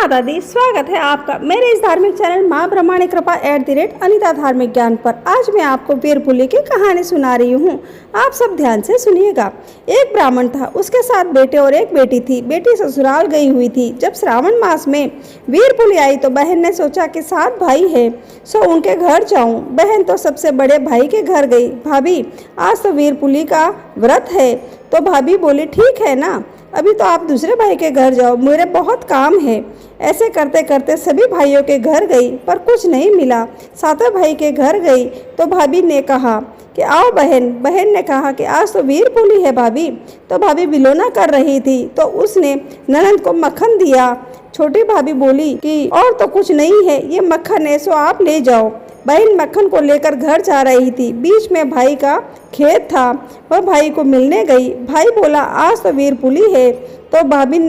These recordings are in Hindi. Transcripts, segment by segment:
माता दी, स्वागत है आपका मेरे इस धार्मिक चैनल माँ ब्रह्मांड कृपा @अनिता धार्मिक ज्ञान पर। आज मैं आपको वीरपुली की कहानी सुना रही हूँ। आप सब ध्यान से सुनिएगा। एक ब्राह्मण था, उसके साथ बेटे और एक बेटी थी। बेटी ससुराल गई हुई थी। जब श्रावण मास में वीरपुली आई तो बहन ने सोचा कि 7 भाई है, सो उनके घर जाऊं। बहन तो सबसे बड़े भाई के घर गई। भाभी, आज तो वीरपुली का व्रत है। तो भाभी बोली, ठीक है ना, अभी तो आप दूसरे भाई के घर जाओ, मेरे बहुत काम है। ऐसे करते करते सभी भाइयों के घर गई, पर कुछ नहीं मिला। 7वें भाई के घर गई तो भाभी ने कहा कि आओ बहन। बहन ने कहा कि आज तो वीरपुली है भाभी। तो भाभी बिलोना कर रही थी तो उसने ननद को मक्खन दिया। छोटी भाभी बोली कि और तो कुछ नहीं है, ये मक्खन है, सो आप ले जाओ। बहन मक्खन को लेकर घर जा रही थी। बीच में भाई का खेत था, वह भाई को मिलने गई। भाई बोला, आज तो वीरपुली है। तो भाभी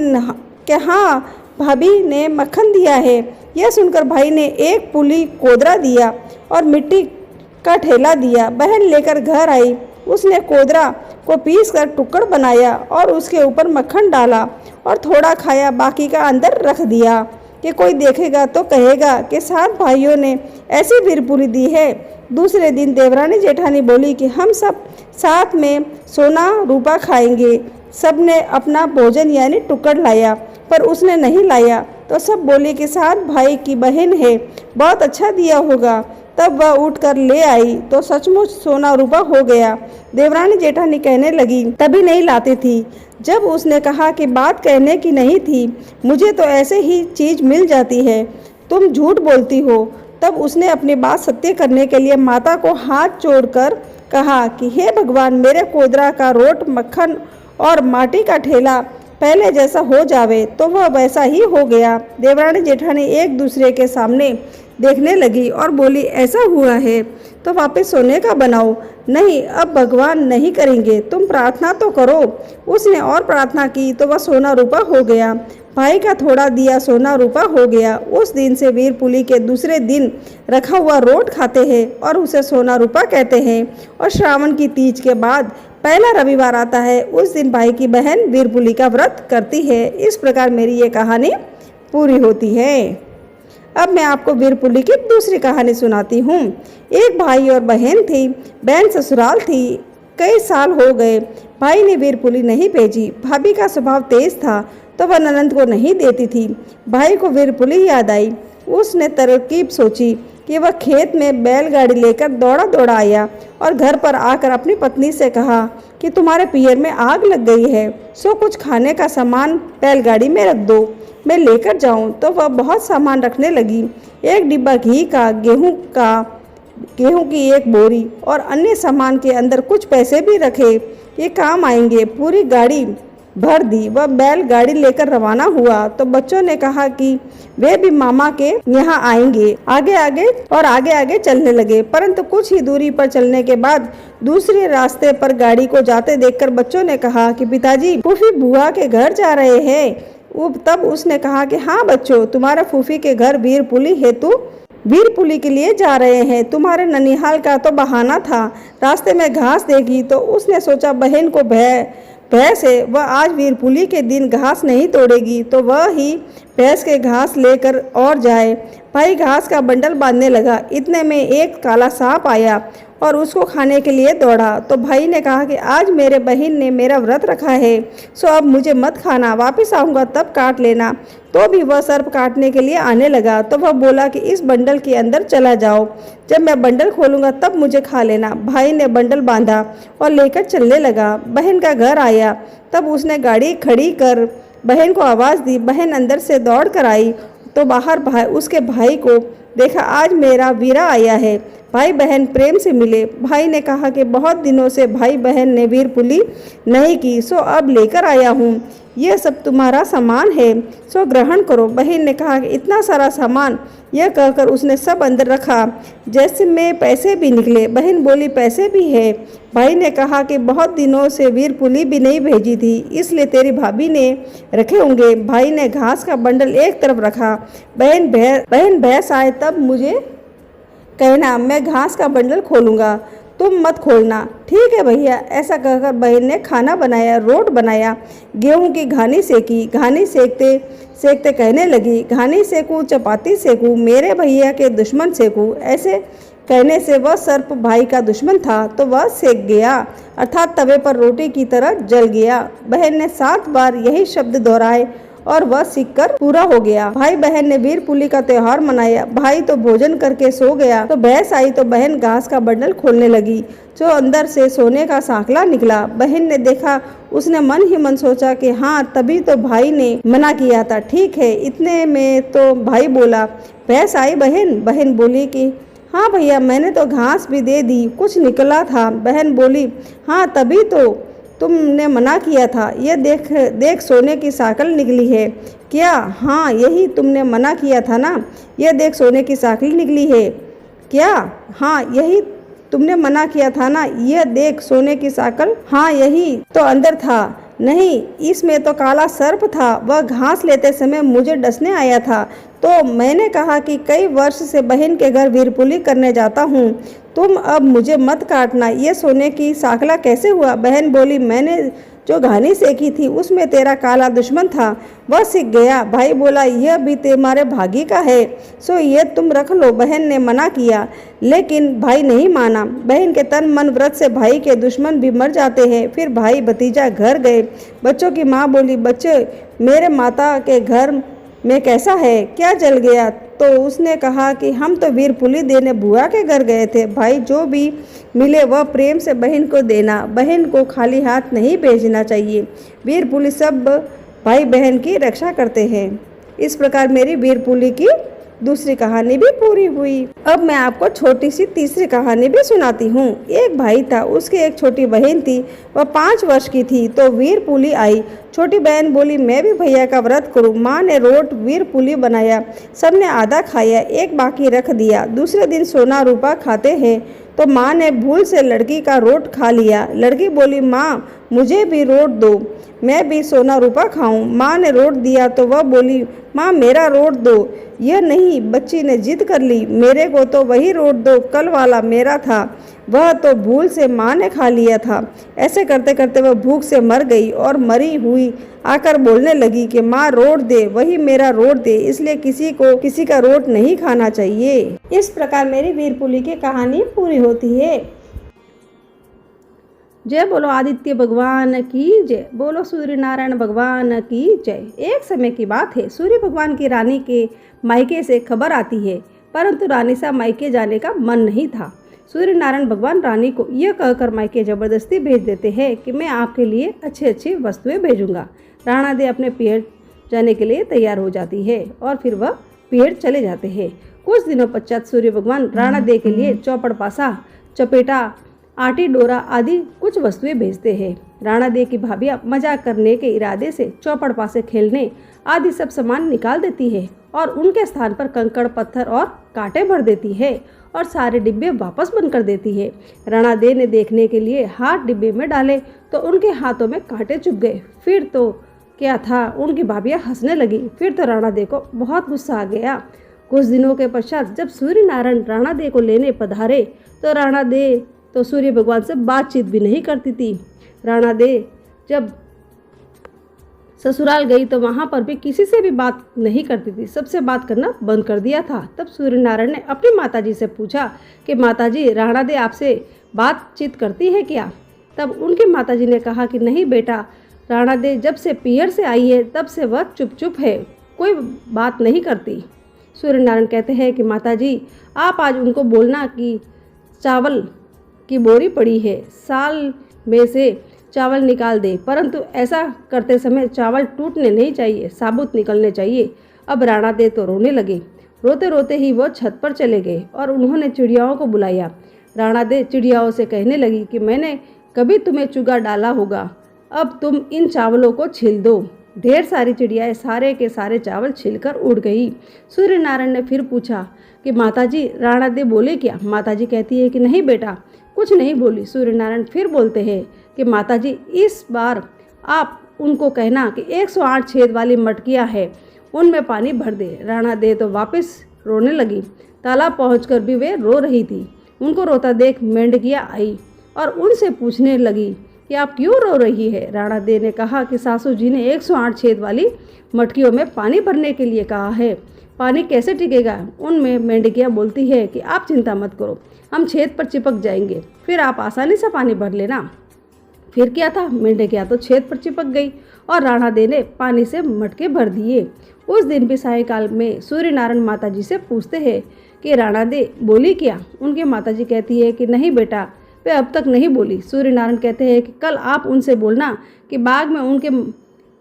कि हाँ, भाभी ने मक्खन दिया है। यह सुनकर भाई ने एक पुली कोदरा दिया और मिट्टी का ठेला दिया। बहन लेकर घर आई। उसने कोदरा को पीस कर टुकड़ बनाया और उसके ऊपर मक्खन डाला और थोड़ा खाया, बाकी का अंदर रख दिया कि कोई देखेगा तो कहेगा कि 7 भाइयों ने ऐसी वीरपुली दी है। दूसरे दिन देवरानी जेठानी बोली कि हम सब साथ में सोना रूपा खाएंगे। सब ने अपना भोजन यानी टुकड़ लाया, पर उसने नहीं लाया। तो सब बोले कि 7 भाई की बहन है, बहुत अच्छा दिया होगा। तब वह उठकर ले आई तो सचमुच सोना रूपा हो गया। देवरानी जेठानी कहने लगी, तभी नहीं लाती थी जब उसने कहा कि बात कहने की नहीं थी, मुझे तो ऐसे ही चीज मिल जाती है, तुम झूठ बोलती हो। तब उसने अपनी बात सत्य करने के लिए माता को हाथ जोड़कर कहा कि हे भगवान, मेरे कोदरा का रोट, मक्खन और माटी का ठेला पहले जैसा हो जावे। तो वह वैसा ही हो गया। देवरानी जेठानी एक दूसरे के सामने देखने लगी और बोली, ऐसा हुआ है तो वापस सोने का बनाओ। नहीं, अब भगवान नहीं करेंगे, तुम प्रार्थना तो करो। उसने और प्रार्थना की तो वह सोना रूपा हो गया। भाई का थोड़ा दिया सोना रूपा हो गया। उस दिन से वीरपुली के दूसरे दिन रखा हुआ रोट खाते हैं और उसे सोना रूपा कहते हैं। और श्रावण की तीज के बाद पहला रविवार आता है, उस दिन भाई की बहन वीरपुली का व्रत करती है। इस प्रकार मेरी ये कहानी पूरी होती है। अब मैं आपको वीरपुली की दूसरी कहानी सुनाती हूँ। एक भाई और बहन थी। बहन ससुराल थी, कई साल हो गए। भाई ने वीरपुली नहीं भेजी। भाभी का स्वभाव तेज था तो वह ननद को नहीं देती थी। भाई को वीरपुली याद आई। उसने तरकीब सोची कि वह खेत में बैलगाड़ी लेकर दौड़ा दौड़ा आया और घर पर आकर अपनी पत्नी से कहा कि तुम्हारे पियर में आग लग गई है, सो कुछ खाने का सामान बैलगाड़ी में रख दो, मैं लेकर जाऊं। तो वह बहुत सामान रखने लगी। एक डिब्बा घी का, गेहूं की एक बोरी और अन्य सामान के अंदर कुछ पैसे भी रखे, ये काम आएंगे। पूरी गाड़ी भर दी। वह बैल गाड़ी लेकर रवाना हुआ तो बच्चों ने कहा कि वे भी मामा के यहाँ आएंगे। आगे आगे चलने लगे, परंतु कुछ ही दूरी पर चलने के बाद दूसरे रास्ते पर गाड़ी को जाते देखकर बच्चों ने कहा कि पिताजी फूफी बुआ के घर जा रहे हैं। तब उसने कहा कि हाँ बच्चों, तुम्हारा फूफी के घर वीरपुली हेतु वीरपुली के लिए जा रहे हैं। तुम्हारे ननिहाल का तो बहाना था। रास्ते में घास देखी तो उसने सोचा बहन को भैंस है, वह आज वीरपुली के दिन घास नहीं तोड़ेगी तो वह ही भैंस के घास लेकर और जाए। भाई घास का बंडल बांधने लगा। इतने में एक काला सांप आया और उसको खाने के लिए दौड़ा। तो भाई ने कहा कि आज मेरे बहन ने मेरा व्रत रखा है, सो अब मुझे मत खाना, वापस आऊँगा तब काट लेना। तो भी वह सर्प काटने के लिए आने लगा तो वह बोला कि इस बंडल के अंदर चला जाओ, जब मैं बंडल खोलूँगा तब मुझे खा लेना। भाई ने बंडल बांधा और लेकर चलने लगा। बहन का घर आया तब उसने गाड़ी खड़ी कर बहन को आवाज़ दी। बहन अंदर से दौड़ कर आई तो बाहर उसके भाई को देखा, आज मेरा वीरा आया है। भाई बहन प्रेम से मिले। भाई ने कहा कि बहुत दिनों से भाई बहन ने वीरपुली नहीं की, सो अब लेकर आया हूँ, यह सब तुम्हारा सामान है, सो ग्रहण करो। बहन ने कहा कि इतना सारा सामान, यह कहकर उसने सब अंदर रखा। जैसे में पैसे भी निकले। बहन बोली, पैसे भी है। भाई ने कहा कि बहुत दिनों से वीरपुली भी नहीं भेजी थी, इसलिए तेरी भाभी ने रखे होंगे। भाई ने घास का बंडल एक तरफ रखा। बहन भैंस आए तब मुझे कहना, मैं घास का बंडल खोलूँगा। तुम मत खोलना। ठीक है भैया। ऐसा कहकर बहन ने खाना बनाया, रोट बनाया, गेहूं की घानी सेकी। घानी सेकते सेकते कहने लगी, घानी सेकूं चपाती सेकूं, मेरे भैया के दुश्मन सेकूं। ऐसे कहने से वह सर्प भाई का दुश्मन था तो वह सेक गया, अर्थात तवे पर रोटी की तरह जल गया। बहन ने 7 बार यही शब्द दोहराए और वह सीखकर पूरा हो गया। भाई बहन ने वीरपुली का त्योहार मनाया। भाई तो भोजन करके सो गया तो भैंस आई तो बहन घास का बंडल खोलने लगी, जो अंदर से सोने का सांकला निकला। बहन ने देखा, उसने मन ही मन सोचा कि हाँ, तभी तो भाई ने मना किया था। ठीक है। इतने में तो भाई बोला, भैंस आई बहन? बहन बोली कि हाँ भैया, मैंने तो घास भी दे दी, कुछ निकला था। बहन बोली, हाँ तभी तो तुमने मना किया था। ये देख देख, सोने की साकल निकली है। क्या? हाँ, यही तुमने मना किया था ना। ये देख, सोने की साकल निकली है। क्या? हाँ, यही तुमने मना किया था ना। यह देख, सोने की साकल। हाँ, यही तो अंदर था। नहीं, इसमें तो काला सर्प था। वह घास लेते समय मुझे डसने आया था तो मैंने कहा कि कई वर्ष से बहन के घर वीरपुली करने जाता हूँ, तुम अब मुझे मत काटना। ये सोने की साकला कैसे हुआ? बहन बोली, मैंने जो घानी सेकी थी उसमें तेरा काला दुश्मन था, वह सीख गया। भाई बोला, यह भी तुम्हारे भागी का है, सो ये तुम रख लो। बहन ने मना किया लेकिन भाई नहीं माना। बहन के तन मन व्रत से भाई के दुश्मन भी मर जाते हैं। फिर भाई भतीजा घर गए। बच्चों की माँ बोली, बच्चे मेरे माता के घर में कैसा है, क्या जल गया? तो उसने कहा कि हम तो वीरपुली देने बुआ के घर गए थे। भाई, जो भी मिले वह प्रेम से बहन को देना, बहन को खाली हाथ नहीं भेजना चाहिए। वीरपुली सब भाई बहन की रक्षा करते हैं। इस प्रकार मेरी वीरपुली की दूसरी कहानी भी पूरी हुई। अब मैं आपको छोटी सी तीसरी कहानी भी सुनाती हूँ। एक भाई था, उसकी एक छोटी बहन थी। वह 5 वर्ष की थी तो वीरपुली आई। छोटी बहन बोली, मैं भी भैया का व्रत करूँ। माँ ने रोट वीरपुली बनाया, सबने आधा खाया, एक बाकी रख दिया। दूसरे दिन सोना रूपा खाते हैं तो माँ ने भूल से लड़की का रोट खा लिया। लड़की बोली, माँ मुझे भी रोट दो, मैं भी सोना रूपा खाऊं। माँ ने रोट दिया तो वह बोली, माँ मेरा रोट दो। यह नहीं, बच्ची ने जिद कर ली, मेरे को तो वही रोट दो, कल वाला मेरा था, वह तो भूल से माँ ने खा लिया था। ऐसे करते करते वह भूख से मर गई और मरी हुई आकर बोलने लगी कि माँ रोट दे, वही मेरा रोट दे, इसलिए किसी को किसी का रोट नहीं खाना चाहिए। इस प्रकार मेरी वीरपुली की कहानी पूरी होती है। जय बोलो आदित्य भगवान की जय, बोलो सूर्य नारायण भगवान की जय। एक समय की बात है, सूर्य भगवान की रानी के मायके से खबर आती है, परंतु रानी सा मायके जाने का मन नहीं था। सूर्य नारायण भगवान रानी को यह कहकर मायके जबरदस्ती भेज देते हैं कि मैं आपके लिए अच्छी अच्छी वस्तुएं भेजूंगा। राणा दे अपने पेड़ जाने के लिए तैयार हो जाती है और फिर वह पेड़ चले जाते हैं। कुछ दिनों पश्चात सूर्य भगवान राणा दे के लिए चौपड़ पासा, चपेटा, आटी डोरा आदि कुछ वस्तुएं भेजते हैं। राणा दे की भाभियां मजाक करने के इरादे से चौपड़ पासे खेलने आदि सब सामान निकाल देती है और उनके स्थान पर कंकड़, पत्थर और कांटे भर देती है और सारे डिब्बे वापस बंद कर देती है। राणा दे ने देखने के लिए हाथ डिब्बे में डाले तो उनके हाथों में कांटे चुभ गए। फिर तो क्या था, उनकी भाभियां हंसने लगी। फिर तो राणा दे को बहुत गुस्सा आ गया। कुछ दिनों के पश्चात जब सूर्य नारायण राणा दे को लेने पधारे तो राणा दे तो सूर्य भगवान से बातचीत भी नहीं करती थी। राणा दे जब ससुराल गई तो वहाँ पर भी किसी से भी बात नहीं करती थी, सबसे बात करना बंद कर दिया था। तब सूर्य नारायण ने अपनी माताजी से पूछा कि माताजी, राणा दे आपसे बातचीत करती है क्या? तब उनकी माताजी ने कहा कि नहीं बेटा, राणा दे जब से पियर से आई है तब से वह चुप चुप है, कोई बात नहीं करती। सूर्य नारायण कहते हैं कि माताजी, आप आज उनको बोलना कि चावल की बोरी पड़ी है, साल में से चावल निकाल दे, परंतु ऐसा करते समय चावल टूटने नहीं चाहिए, साबुत निकलने चाहिए। अब राणा दे तो रोने लगे। रोते रोते ही वो छत पर चले गए और उन्होंने चिड़ियाओं को बुलाया। राणा दे चिड़ियाओं से कहने लगी कि मैंने कभी तुम्हें चुगा डाला होगा, अब तुम इन चावलों को छील दो। ढेर सारी चिड़ियाएं सारे के सारे चावल छीलकर उड़ गई। सूर्य नारायण ने फिर पूछा कि माताजी, राणा दे बोले क्या? माताजी कहती है कि नहीं बेटा, कुछ नहीं बोली। सूर्य नारायण फिर बोलते हैं कि माताजी, इस बार आप उनको कहना कि 108 छेद वाली मटकियां है, उनमें पानी भर दे। राणा दे तो वापस रोने लगी। तालाब पहुंचकर भी वे रो रही थी। उनको रोता देख मेंढकिया आई और उनसे पूछने लगी कि आप क्यों रो रही है। राणा दे ने कहा कि सासू जी ने 108 छेद वाली मटकियों में पानी भरने के लिए कहा है, पानी कैसे टिकेगा। उनमें मेंढकिया बोलती है कि आप चिंता मत करो, हम छेद पर चिपक जाएंगे, फिर आप आसानी से पानी भर लेना। फिर क्या था, मेंढकिया तो छेद पर चिपक गई और राणा दे ने पानी से मटके भर दिए। उस दिन भी सायंकाल में सूर्यनारायण माता जी से पूछते हैं कि राणा दे बोली क्या। उनके माता जी कहती है कि नहीं बेटा, वे अब तक नहीं बोली। सूर्यनारायण कहते हैं कि कल आप उनसे बोलना कि बाग में उनके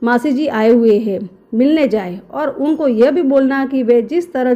मासी जी आए हुए हैं, मिलने जाए, और उनको यह भी बोलना कि वे जिस तरह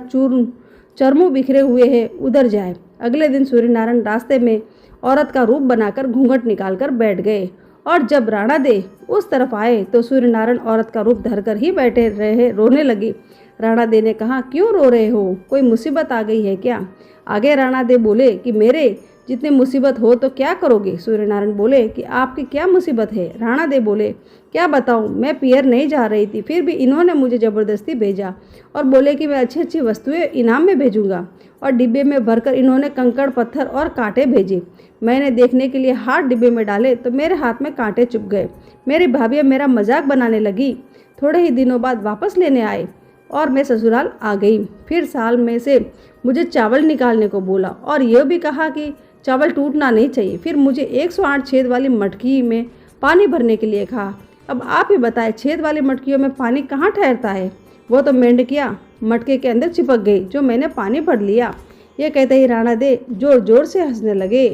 चरमू बिखरे हुए हैं उधर जाए। अगले दिन सूर्यनारायण रास्ते में औरत का रूप बनाकर घूंघट निकालकर बैठ गए और जब राणा दे उस तरफ आए तो सूर्यनारायण औरत का रूप धरकर ही बैठे रहे, रोने लगी। राणा दे ने कहा, क्यों रो रहे हो, कोई मुसीबत आ गई है क्या। आगे राणा दे बोले कि मेरे जितनी मुसीबत हो तो क्या करोगे। सूर्यनारायण बोले कि आपकी क्या मुसीबत है। राणा दे बोले, क्या बताऊं, मैं पियर नहीं जा रही थी, फिर भी इन्होंने मुझे ज़बरदस्ती भेजा और बोले कि मैं अच्छी अच्छी वस्तुएं इनाम में भेजूंगा, और डिब्बे में भरकर इन्होंने कंकड़ पत्थर और कांटे भेजे। मैंने देखने के लिए हाथ डिब्बे में डाले तो मेरे हाथ में कांटे चुभ गए। मेरी भाभी मेरा मजाक बनाने लगी। थोड़े ही दिनों बाद वापस लेने आए और मैं ससुराल आ गई। फिर साल में से मुझे चावल निकालने को बोला और यह भी कहा कि चावल टूटना नहीं चाहिए। फिर मुझे 108 छेद वाली मटकी में पानी भरने के लिए कहा। अब आप ही बताएं, छेद वाली मटकियों में पानी कहाँ ठहरता है। वो तो मेंढकिया मटके के अंदर चिपक गई जो मैंने पानी भर लिया। ये कहते ही राणा दे जोर जोर से हंसने लगे।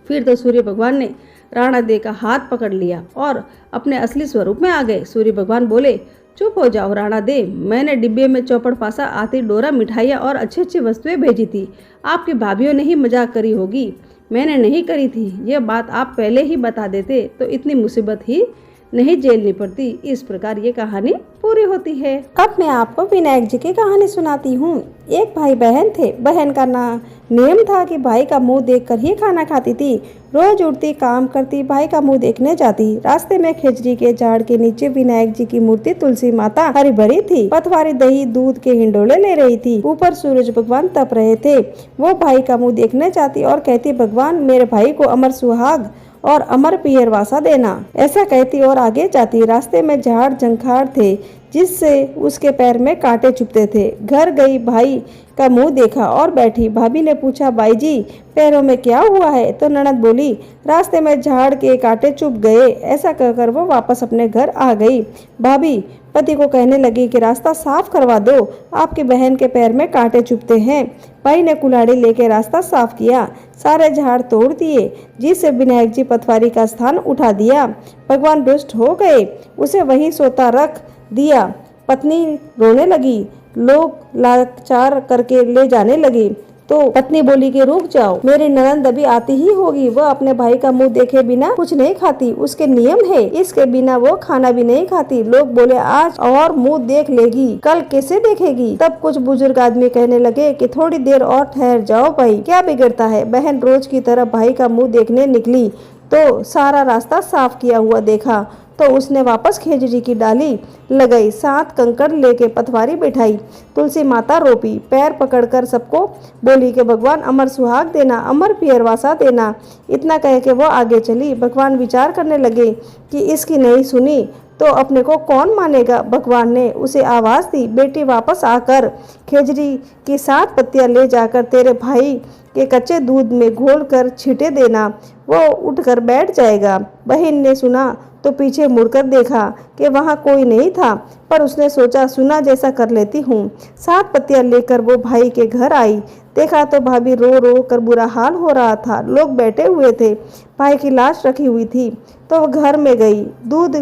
फिर तो सूर्य भगवान ने राणा दे का हाथ पकड़ लिया और अपने असली स्वरूप में आ गए। सूर्य भगवान बोले, चुप हो जाओ राणा दे, मैंने डिब्बे में चौपड़ पासा आती डोरा मिठाइयाँ और अच्छी अच्छी वस्तुएं भेजी थी। आपकी भाभीयों ने ही मजाक करी होगी, मैंने नहीं करी थी। यह बात आप पहले ही बता देते तो इतनी मुसीबत ही नहीं झेलनी पड़ती। इस प्रकार ये कहानी पूरी होती है। अब मैं आपको विनायक जी की कहानी सुनाती हूँ। एक भाई बहन थे। बहन का नियम था कि भाई का मुंह देखकर ही खाना खाती थी। रोज उठती, काम करती, भाई का मुंह देखने जाती। रास्ते में खेजड़ी के झाड़ के नीचे विनायक जी की मूर्ति तुलसी माता हरी भरी थी। पतवारी दही दूध के हिंडोले ले रही थी। ऊपर सूरज भगवान तप रहे थे। वो भाई का मुंह देखने जाती और कहती, भगवान मेरे भाई को अमर सुहाग और अमर पियर वासा देना। ऐसा कहती और आगे जाती। रास्ते में झाड़ झंखाड़ थे जिससे उसके पैर में कांटे चुभते थे। घर गई, भाई का मुंह देखा और बैठी। भाभी ने पूछा, भाई जी पैरों में क्या हुआ है। तो ननद बोली, रास्ते में झाड़ के कांटे चुभ गए। ऐसा कहकर वो वापस अपने घर आ गई। भाभी पति को कहने लगी कि रास्ता साफ करवा दो, आपकी बहन के पैर में कांटे चुभते हैं। भाई ने कुल्हाड़ी लेके रास्ता साफ किया, सारे झाड़ तोड़ दिए, जिससे विनायक जी पटवारी का स्थान उठा दिया। भगवान रुष्ट हो गए, उसे वहीं सोता रख दिया। पत्नी रोने लगी, लोग लाचार करके ले जाने लगी तो पत्नी बोली कि रुक जाओ, मेरी ननद अभी आती ही होगी। वह अपने भाई का मुंह देखे बिना कुछ नहीं खाती, उसके नियम है, इसके बिना वो खाना भी नहीं खाती। लोग बोले, आज और मुंह देख लेगी, कल कैसे देखेगी। तब कुछ बुजुर्ग आदमी कहने लगे कि थोड़ी देर और ठहर जाओ भाई, क्या बिगड़ता है। बहन रोज की तरह भाई का मुंह देखने निकली तो सारा रास्ता साफ किया हुआ देखा तो उसने वापस खेजड़ी की डाली लगाई, 7 कंकड़ लेके पटवारी बिठाई। तुलसी माता रोपी, पैर पकड़कर सबको बोली कि भगवान अमर सुहाग देना, अमर पियरवासा देना। इतना कह के वो आगे चली। भगवान विचार करने लगे कि इसकी नहीं सुनी तो अपने को कौन मानेगा। भगवान ने उसे आवाज़ दी, बेटी वापस आकर खेजड़ी की 7 पत्तियां ले जाकर तेरे भाई के कच्चे दूध में घोल कर छींटे देना, वो उठकर बैठ जाएगा। बहन ने सुना तो पीछे मुड़कर देखा कि वहाँ कोई नहीं था, पर उसने सोचा सुना जैसा कर लेती हूँ। 7 पत्तियां लेकर वो भाई के घर आई। देखा तो भाभी रो रो कर बुरा हाल हो रहा था। लोग बैठे हुए थे, भाई की लाश रखी हुई थी। तो वो घर में गई, दूध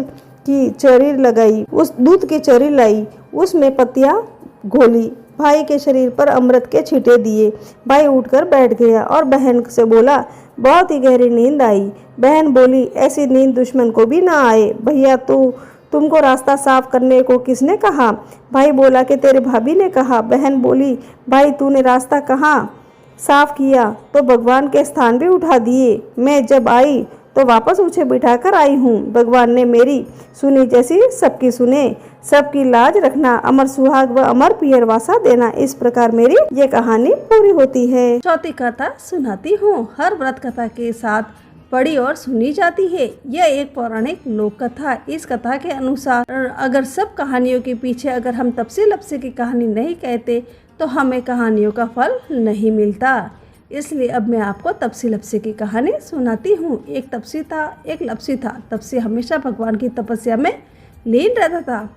की चरी लगाई, उस दूध की चरी लाई, उसमें पत्तियां घोली, भाई के शरीर पर अमृत के छींटे दिए। भाई उठकर बैठ गया और बहन से बोला, बहुत ही गहरी नींद आई। बहन बोली, ऐसी नींद दुश्मन को भी ना आए। भैया तुमको रास्ता साफ करने को किसने कहा। भाई बोला कि तेरे भाभी ने कहा। बहन बोली, भाई तूने रास्ता कहाँ साफ किया तो भगवान के स्थान भी उठा दिए। मैं जब आई तो वापस उसे बिठा कर आई हूँ। भगवान ने मेरी सुनी जैसी सबकी सुने, सबकी लाज रखना, अमर सुहाग व अमर पियर वासा देना। इस प्रकार मेरी ये कहानी पूरी होती है। चौथी कथा सुनाती हूँ। हर व्रत कथा के साथ पढ़ी और सुनी जाती है। यह एक पौराणिक लोक कथा। इस कथा के अनुसार अगर सब कहानियों के पीछे अगर हम तपसी लपसी की कहानी नहीं कहते तो हमें कहानियों का फल नहीं मिलता। इसलिए अब मैं आपको तपसी लपसी की कहानी सुनाती हूँ। एक तपसी था, एक लपसी था। तपसी हमेशा भगवान की तपस्या में लीन रहता था।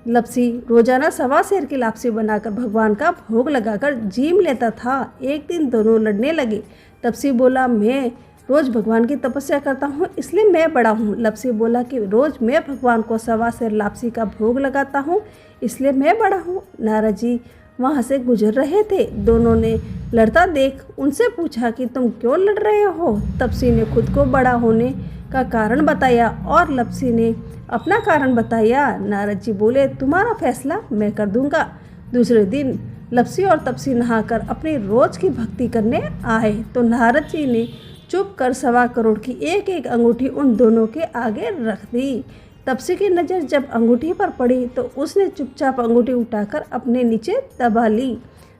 लपसी रोजाना 1.25 सेर की लापसी बनाकर भगवान का भोग लगाकर जीम लेता था। एक दिन दोनों लड़ने लगे। तपसी बोला, मैं रोज भगवान की तपस्या करता हूँ इसलिए मैं बड़ा हूँ। लपसी बोला कि रोज मैं भगवान को 1.25 सेर लापसी का भोग लगाता हूँ इसलिए मैं बड़ा हूँ। नारद जी वहाँ से गुजर रहे थे। दोनों ने लड़ता देख उनसे पूछा कि तुम क्यों लड़ रहे हो। तपसी ने खुद को बड़ा होने का कारण बताया और लपसी ने अपना कारण बताया। नारद जी बोले, तुम्हारा फैसला मैं कर दूंगा। दूसरे दिन लपसी और तपसी नहाकर अपनी रोज की भक्ति करने आए तो नारद जी ने चुप कर 1.25 करोड़ की एक एक अंगूठी उन दोनों के आगे रख दी। तपसी की नज़र जब अंगूठी पर पड़ी तो उसने चुपचाप अंगूठी उठाकर अपने नीचे दबा ली।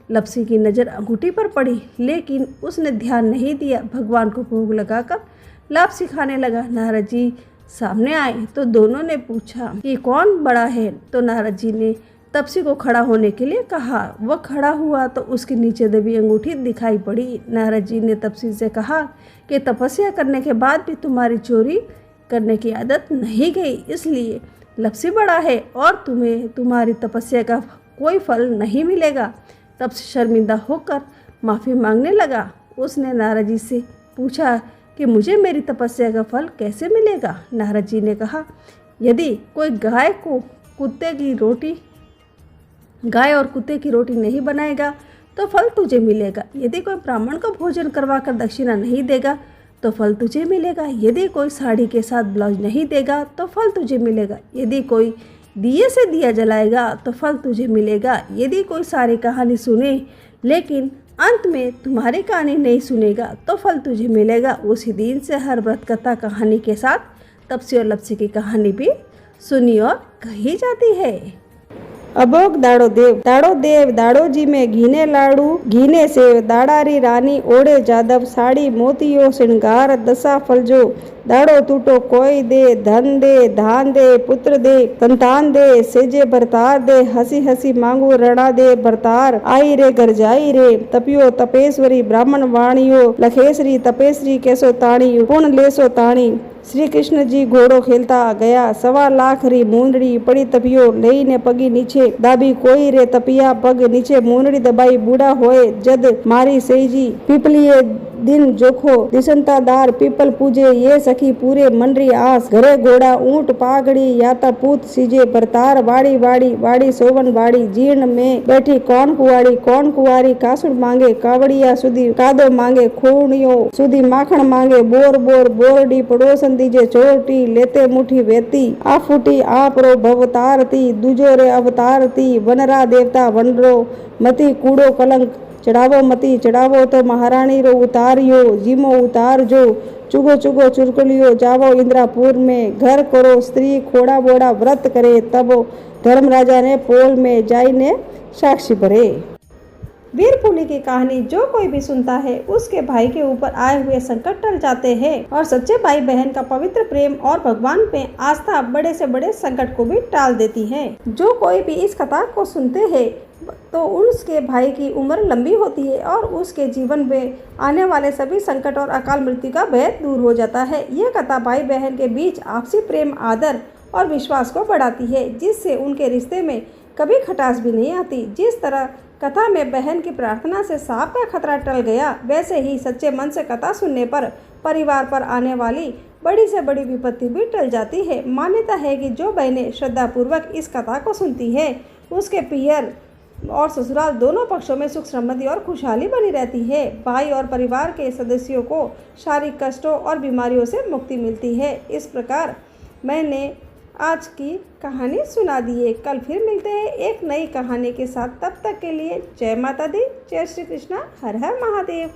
लपसी की नज़र अंगूठी पर पड़ी लेकिन उसने ध्यान नहीं दिया। भगवान को भोग लगाकर लापसी खाने लगा। नारद जी सामने आए तो दोनों ने पूछा कि कौन बड़ा है। तो नारद जी ने तपसी को खड़ा होने के लिए कहा। वह खड़ा हुआ तो उसके नीचे दबी अंगूठी दिखाई पड़ी। नारद जी ने तपसी से कहा कि तपस्या करने के बाद भी तुम्हारी चोरी करने की आदत नहीं गई, इसलिए लपसी बड़ा है और तुम्हें तुम्हारी तपस्या का कोई फल नहीं मिलेगा। तपसी शर्मिंदा होकर माफ़ी मांगने लगा। उसने नारद जी से पूछा कि मुझे मेरी तपस्या का फल कैसे मिलेगा। नारद जी ने कहा, यदि कोई गाय और कुत्ते की रोटी नहीं बनाएगा तो फल तुझे मिलेगा। यदि कोई ब्राह्मण को भोजन करवाकर दक्षिणा नहीं देगा तो फल तुझे मिलेगा। यदि कोई साड़ी के साथ ब्लाउज नहीं देगा तो फल तुझे मिलेगा। यदि कोई दिए से दिया जलाएगा तो फल तुझे मिलेगा। यदि कोई सारी कहानी सुने लेकिन अंत में तुम्हारी कहानी नहीं सुनेगा तो फल तुझे मिलेगा। उसी दिन से हर व्रत कथा कहानी के साथ तपसी और लपसी की कहानी भी सुनी और कही जाती है। अबोग दाड़ो देव दाड़ोजी में घीने लाड़ू घीने सेव दाड़ारी रानी ओढ़े जादव साड़ी मोतियो श्रृंगार दशा फलजो दाड़ो टूटो कोई दे धन दे धान दे पुत्र दे संतान दे सेजे बरतार दे हंसी हंसी मांगू रणा दे बरतार आई रे घर जाई रे तपियो तपेश्वरी ब्राह्मण वाणियो लखेश्वरी तपेश्वरी कैसो ताणी पुण्य लेसो ताणी। श्री कृष्ण जी घोड़ो खेलता गया 1.25 लाख री मूंदड़ी पड़ी तपियो लई ने पगी नीचे दाबी कोई रे तपिया पग नीचे मूंदड़ी दबाई बूढ़ा होए जद मारी सेजी पीपलिए दिन जोखो दिसंतादार पीपल पूजे ये सखी पूरे मनरी आस घरे घोड़ा ऊंट पागड़ी याता पूत सीजे बरतार वाड़ी वाड़ी वाड़ी सोवन वाड़ी जीर्ण में बैठी कौन कुंवारी कासुड़ मांगे कावड़िया सुधी कादो मांगे खूणियो सुधी माखण मांगे बोर बोर बोरडी पड़ोसन दीजे चोटी लेते मुठी वेती आ फूटी आपरो भवतारती दूजो रे अवतारती वनरा देवता वनरो मती कूड़ो कलंक चढ़ावो मती चढ़ावो तो महारानी रो उतारियो जीमो उतार जो चुगो चुगो चुरकुलियो जावो इंद्रापुर में घर करो स्त्री खोड़ा बोड़ा व्रत करे तबो धर्मराजा ने पोल में जाई ने साक्षी भरे। वीरपुली की कहानी जो कोई भी सुनता है उसके भाई के ऊपर आए हुए संकट टल जाते हैं और सच्चे भाई बहन का पवित्र प्रेम और भगवान पे आस्था बड़े से बड़े संकट को भी टाल देती है। जो कोई भी इस कथा को सुनते हैं तो उसके भाई की उम्र लंबी होती है और उसके जीवन में आने वाले सभी संकट और अकाल मृत्यु का भय दूर हो जाता है। यह कथा भाई बहन के बीच आपसी प्रेम आदर और विश्वास को बढ़ाती है जिससे उनके रिश्ते में कभी खटास भी नहीं आती। जिस तरह कथा में बहन की प्रार्थना से सांप का खतरा टल गया वैसे ही सच्चे मन से कथा सुनने पर परिवार पर आने वाली बड़ी से बड़ी विपत्ति भी टल जाती है। मान्यता है कि जो बहनें श्रद्धापूर्वक इस कथा को सुनती है उसके पियर और ससुराल दोनों पक्षों में सुख समृद्धि और खुशहाली बनी रहती है। भाई और परिवार के सदस्यों को शारीरिक कष्टों और बीमारियों से मुक्ति मिलती है। इस प्रकार मैंने आज की कहानी सुना दी है। कल फिर मिलते हैं एक नई कहानी के साथ। तब तक के लिए जय माता दी, जय श्री कृष्णा, हर हर महादेव।